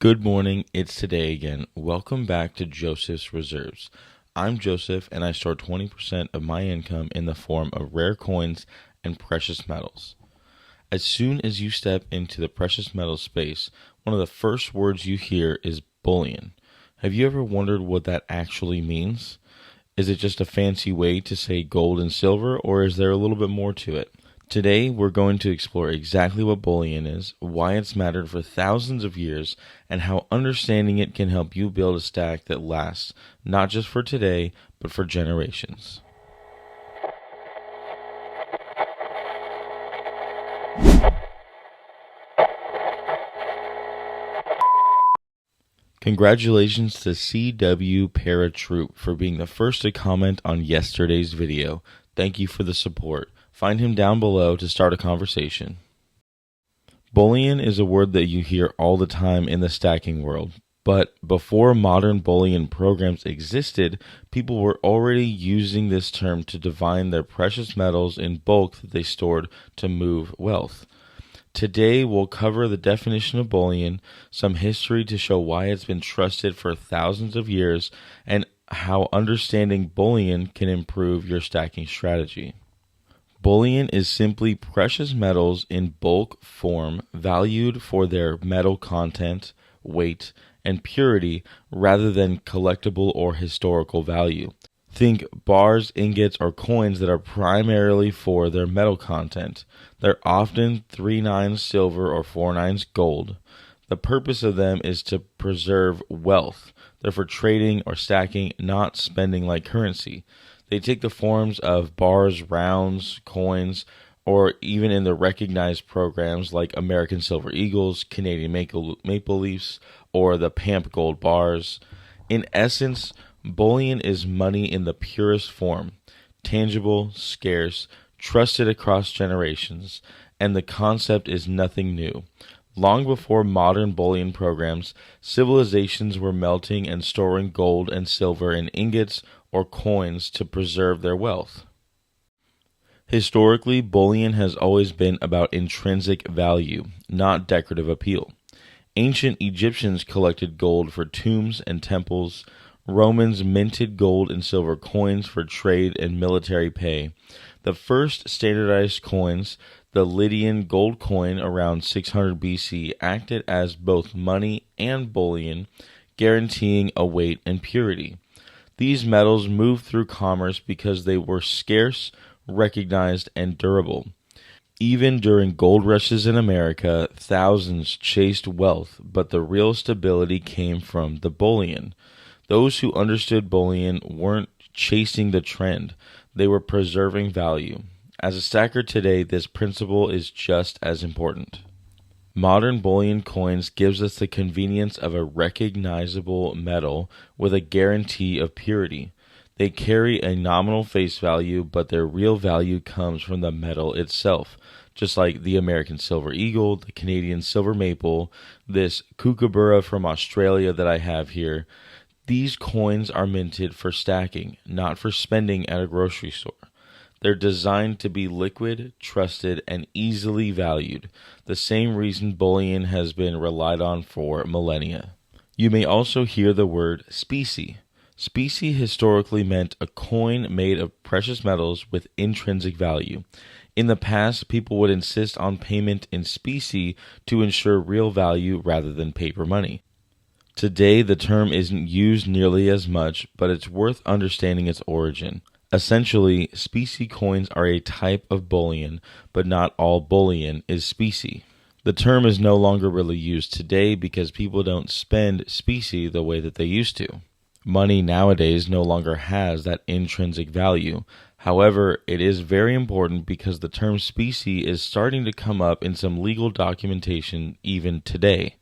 Good morning, it's today again. Welcome back to Joseph's Reserves. I'm Joseph and I store 20% of my income in the form of rare coins and precious metals. As soon as you step into the precious metals space, one of the first words you hear is bullion. Have you ever wondered what that actually means? Is it just a fancy way to say gold and silver, or is there a little bit more to it? Today, we're going to explore exactly what bullion is, why it's mattered for thousands of years, and how understanding it can help you build a stack that lasts, not just for today, but for generations. Congratulations to CW Paratroop for being the first to comment on yesterday's video. Thank you for the support. Find him down below to start a conversation. Bullion is a word that you hear all the time in the stacking world, but before modern bullion programs existed, people were already using this term to define their precious metals in bulk that they stored to move wealth. Today, we'll cover the definition of bullion, some history to show why it's been trusted for thousands of years, and how understanding bullion can improve your stacking strategy. Bullion is simply precious metals in bulk form valued for their metal content, weight, and purity rather than collectible or historical value. Think bars, ingots, or coins that are primarily for their metal content. They're often 3/9 silver or 4/9 gold. The purpose of them is to preserve wealth. They're for trading or stacking, not spending like currency. They take the forms of bars, rounds, coins, or even in the recognized programs like American Silver Eagles, Canadian Maple Leafs, or the Pamp Gold bars. In essence, bullion is money in the purest form, tangible, scarce, trusted across generations, and the concept is nothing new. Long before modern bullion programs, civilizations were melting and storing gold and silver in ingots or coins to preserve their wealth. Historically, bullion has always been about intrinsic value, not decorative appeal. Ancient Egyptians collected gold for tombs and temples. Romans minted gold and silver coins for trade and military pay. The first standardized coins, the Lydian gold coin around 600 BC, acted as both money and bullion, guaranteeing a weight and purity. These metals moved through commerce because they were scarce, recognized, and durable. Even during gold rushes in America, thousands chased wealth, but the real stability came from the bullion. Those who understood bullion weren't chasing the trend, they were preserving value. As a stacker today, this principle is just as important. Modern bullion coins gives us the convenience of a recognizable metal with a guarantee of purity. They carry a nominal face value, but their real value comes from the metal itself, just like the American Silver Eagle, the Canadian Silver Maple, this kookaburra from Australia that I have here. These coins are minted for stacking, not for spending at a grocery store. They're designed to be liquid, trusted, and easily valued, the same reason bullion has been relied on for millennia. You may also hear the word specie. Specie historically meant a coin made of precious metals with intrinsic value. In the past, people would insist on payment in specie to ensure real value rather than paper money. Today, the term isn't used nearly as much, but it's worth understanding its origin. Essentially, specie coins are a type of bullion, but not all bullion is specie. The term is no longer really used today because people don't spend specie the way that they used to. Money nowadays no longer has that intrinsic value. However, it is very important because the term specie is starting to come up in some legal documentation even today.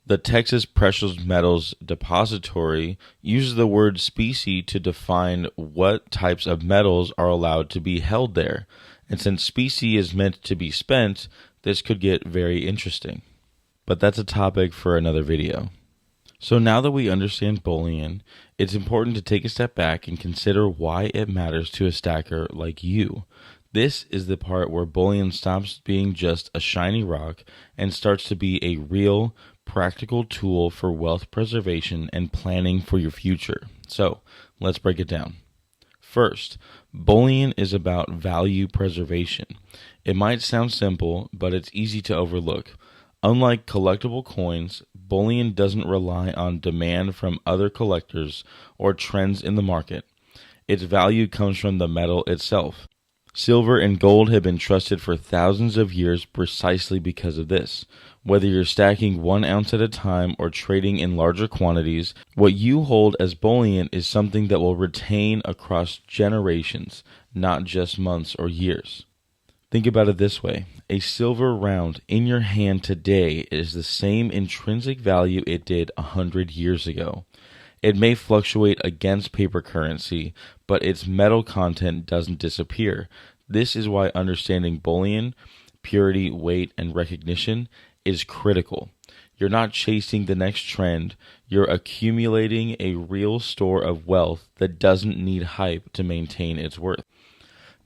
The Texas Precious Metals Depository uses the word specie to define what types of metals are allowed to be held there. And since specie is meant to be spent, this could get very interesting. But that's a topic for another video. So now that we understand bullion, it's important to take a step back and consider why it matters to a stacker like you. This is the part where bullion stops being just a shiny rock and starts to be a real, practical tool for wealth preservation and planning for your future. So, let's break it down. First, bullion is about value preservation. It might sound simple, but it's easy to overlook. Unlike collectible coins, bullion doesn't rely on demand from other collectors or trends in the market. Its value comes from the metal itself. Silver and gold have been trusted for thousands of years precisely because of this. Whether you're stacking 1 ounce at a time or trading in larger quantities, what you hold as bullion is something that will retain across generations, not just months or years. Think about it this way. A silver round in your hand today is the same intrinsic value it did 100 years ago. It may fluctuate against paper currency, but its metal content doesn't disappear. This is why understanding bullion, purity, weight, and recognition is critical. You're not chasing the next trend, you're accumulating a real store of wealth that doesn't need hype to maintain its worth.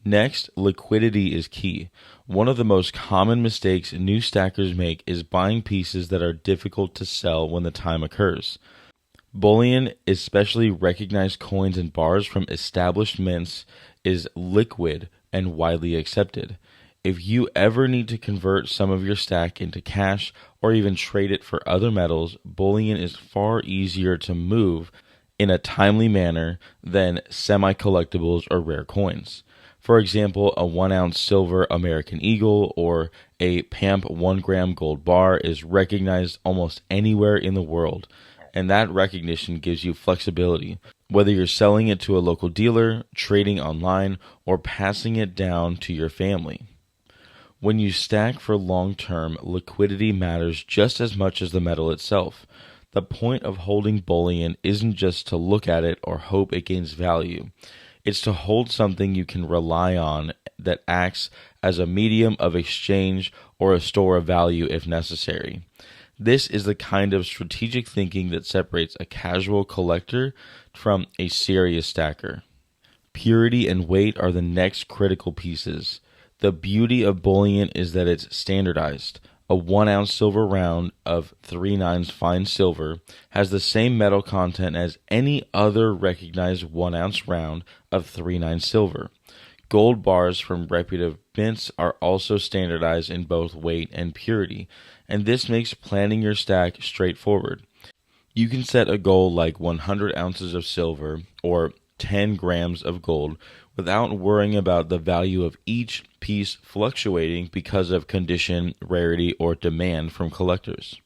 Next, liquidity is key. One of the most common mistakes new stackers make is buying pieces that are difficult to sell when the time occurs. Bullion, especially recognized coins and bars from established mints, is liquid and widely accepted. If you ever need to convert some of your stack into cash or even trade it for other metals, bullion is far easier to move in a timely manner than semi-collectibles or rare coins. For example, a 1 ounce silver American Eagle or a PAMP 1 gram gold bar is recognized almost anywhere in the world, and that recognition gives you flexibility, whether you're selling it to a local dealer, trading online, or passing it down to your family. When you stack for long term, liquidity matters just as much as the metal itself. The point of holding bullion isn't just to look at it or hope it gains value. It's to hold something you can rely on that acts as a medium of exchange or a store of value if necessary. This is the kind of strategic thinking that separates a casual collector from a serious stacker. Purity and weight are the next critical pieces. The beauty of bullion is that it's standardized. A 1 ounce silver round of 3/9 fine silver has the same metal content as any other recognized 1 ounce round of 3/9 silver. Gold bars from reputable mints are also standardized in both weight and purity, and this makes planning your stack straightforward. You can set a goal like 100 ounces of silver or 10 grams of gold without worrying about the value of each piece fluctuating because of condition, rarity, or demand from collectors.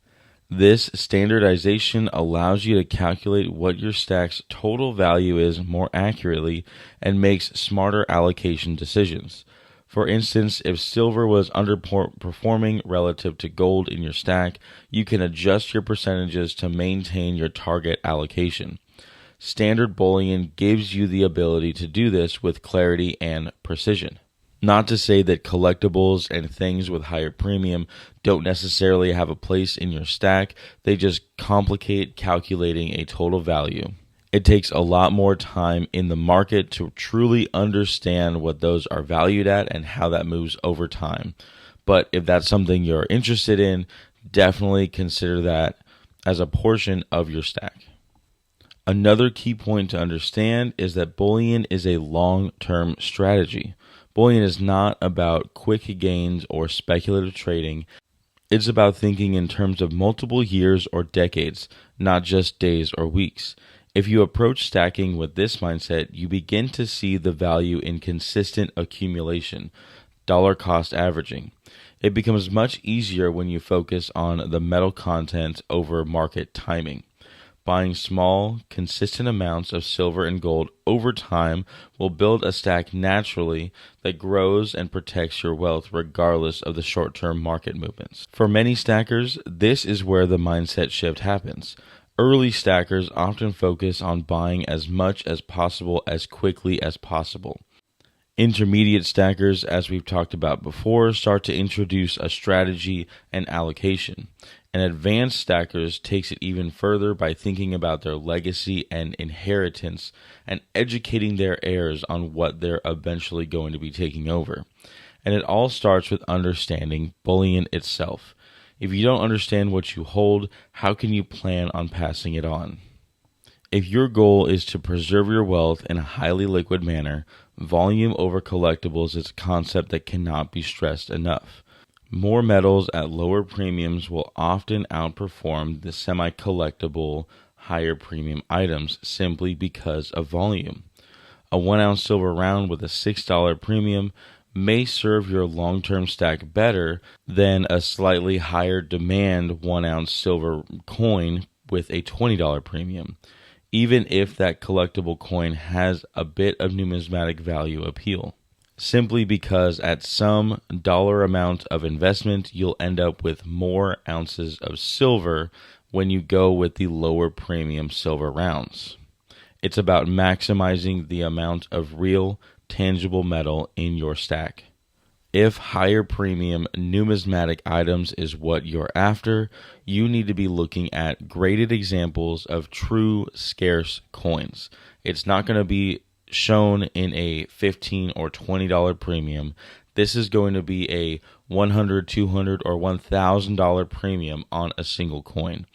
This standardization allows you to calculate what your stack's total value is more accurately and makes smarter allocation decisions. For instance, if silver was underperforming relative to gold in your stack, you can adjust your percentages to maintain your target allocation. Standard bullion gives you the ability to do this with clarity and precision. Not to say that collectibles and things with higher premium don't necessarily have a place in your stack, they just complicate calculating a total value. It takes a lot more time in the market to truly understand what those are valued at and how that moves over time. But if that's something you're interested in, definitely consider that as a portion of your stack. Another key point to understand is that bullion is a long-term strategy. Bullion is not about quick gains or speculative trading. It's about thinking in terms of multiple years or decades, not just days or weeks. If you approach stacking with this mindset, you begin to see the value in consistent accumulation, dollar cost averaging. It becomes much easier when you focus on the metal content over market timing. Buying small, consistent amounts of silver and gold over time will build a stack naturally that grows and protects your wealth regardless of the short-term market movements. For many stackers, this is where the mindset shift happens. Early stackers often focus on buying as much as possible as quickly as possible. Intermediate stackers, as we've talked about before, start to introduce a strategy and allocation. And advanced stackers takes it even further by thinking about their legacy and inheritance and educating their heirs on what they're eventually going to be taking over. And it all starts with understanding bullion itself. If you don't understand what you hold, how can you plan on passing it on? If your goal is to preserve your wealth in a highly liquid manner, volume over collectibles is a concept that cannot be stressed enough. More metals at lower premiums will often outperform the semi-collectible, higher premium items simply because of volume. A 1-ounce silver round with a $6 premium may serve your long-term stack better than a slightly higher demand 1-ounce silver coin with a $20 premium, even if that collectible coin has a bit of numismatic value appeal. Simply because at some dollar amount of investment, you'll end up with more ounces of silver when you go with the lower premium silver rounds. It's about maximizing the amount of real, tangible metal in your stack. If higher premium numismatic items is what you're after, you need to be looking at graded examples of true scarce coins. It's not going to be shown in a $15 or $20 premium. This is going to be a $100, $200, or $1,000 premium on a single coin.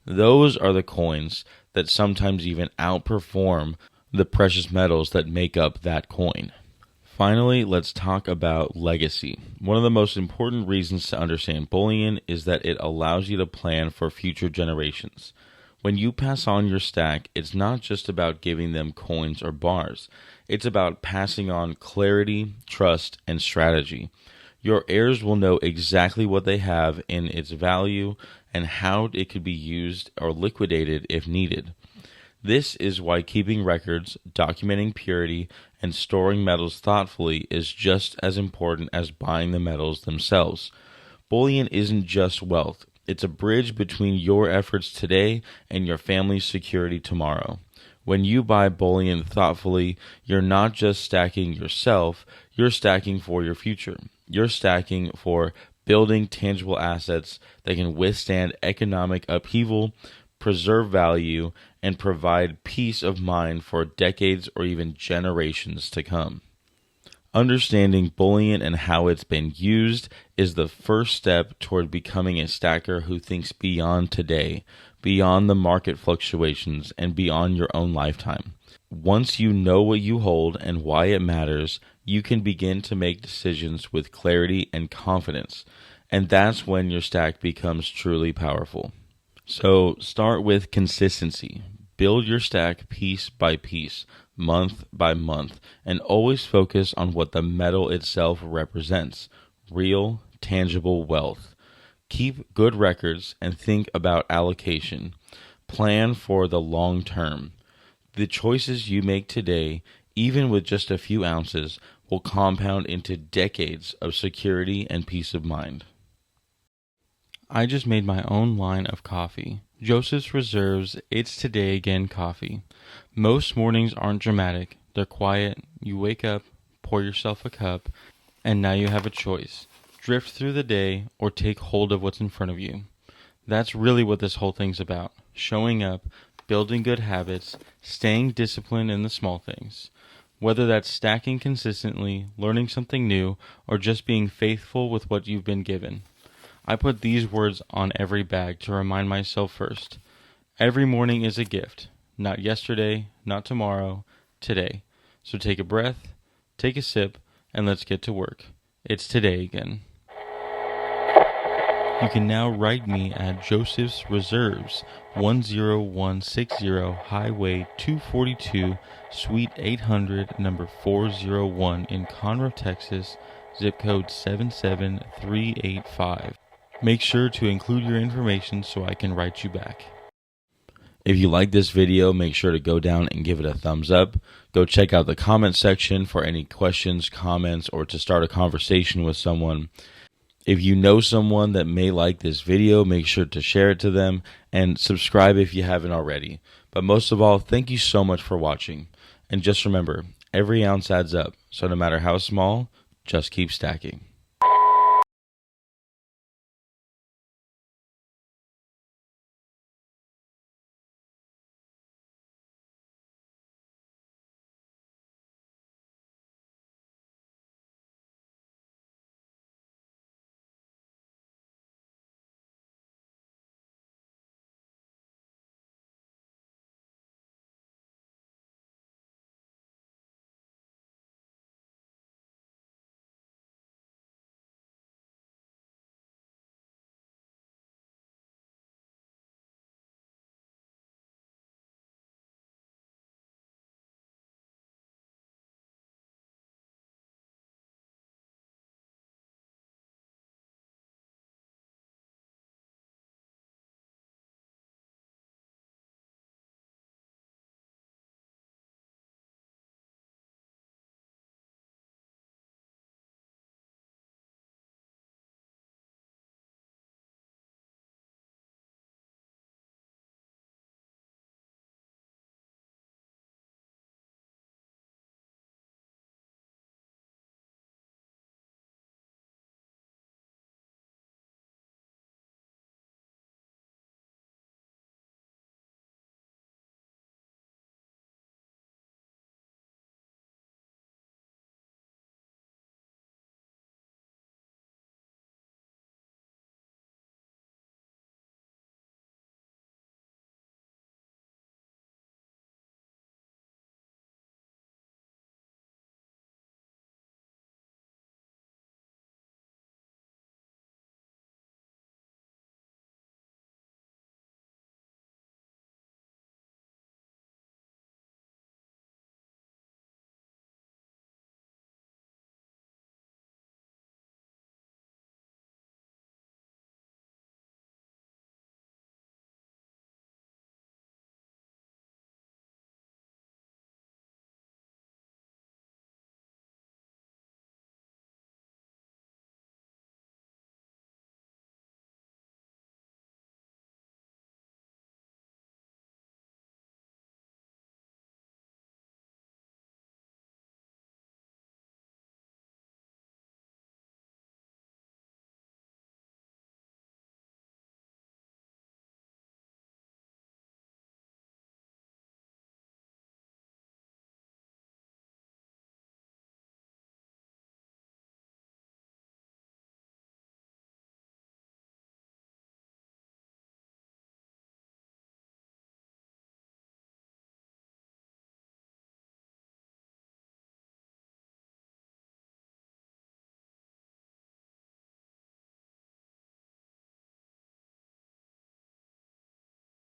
Those are the coins that sometimes even outperform the precious metals that make up that coin. Finally, let's talk about legacy. One of the most important reasons to understand bullion is that it allows you to plan for future generations. When you pass on your stack, it's not just about giving them coins or bars. It's about passing on clarity, trust, and strategy. Your heirs will know exactly what they have in its value and how it could be used or liquidated if needed. This is why keeping records, documenting purity, and storing metals thoughtfully is just as important as buying the metals themselves. Bullion isn't just wealth. It's a bridge between your efforts today and your family's security tomorrow. When you buy bullion thoughtfully, you're not just stacking yourself, you're stacking for your future. You're stacking for building tangible assets that can withstand economic upheaval, preserve value, and provide peace of mind for decades or even generations to come. Understanding bullion and how it's been used is the first step toward becoming a stacker who thinks beyond today, beyond the market fluctuations, and beyond your own lifetime. Once you know what you hold and why it matters, you can begin to make decisions with clarity and confidence, and that's when your stack becomes truly powerful. So start with consistency. Build your stack piece by piece, month by month, and always focus on what the metal itself represents: real, tangible wealth. Keep good records and think about allocation. Plan for the long term. The choices you make today, even with just a few ounces, will compound into decades of security and peace of mind. I just made my own line of coffee. Joseph's Reserves It's Today Again coffee. Most mornings aren't dramatic. They're quiet. You wake up, pour yourself a cup, and now you have a choice. Drift through the day or take hold of what's in front of you. That's really what this whole thing's about. Showing up, building good habits, staying disciplined in the small things. Whether that's stacking consistently, learning something new, or just being faithful with what you've been given. I put these words on every bag to remind myself first. Every morning is a gift. Not yesterday, not tomorrow, today. So take a breath, take a sip, and let's get to work. It's today again. You can now write me at Joseph's Reserves, 10160 Highway 242, Suite 800, number 401 in Conroe, Texas, zip code 77385. Make sure to include your information so I can write you back. If you like this video, make sure to go down and give it a thumbs up. Go check out the comment section for any questions, comments, or to start a conversation with someone. If you know someone that may like this video, make sure to share it to them and subscribe if you haven't already. But most of all, thank you so much for watching. And just remember, every ounce adds up, so no matter how small, just keep stacking.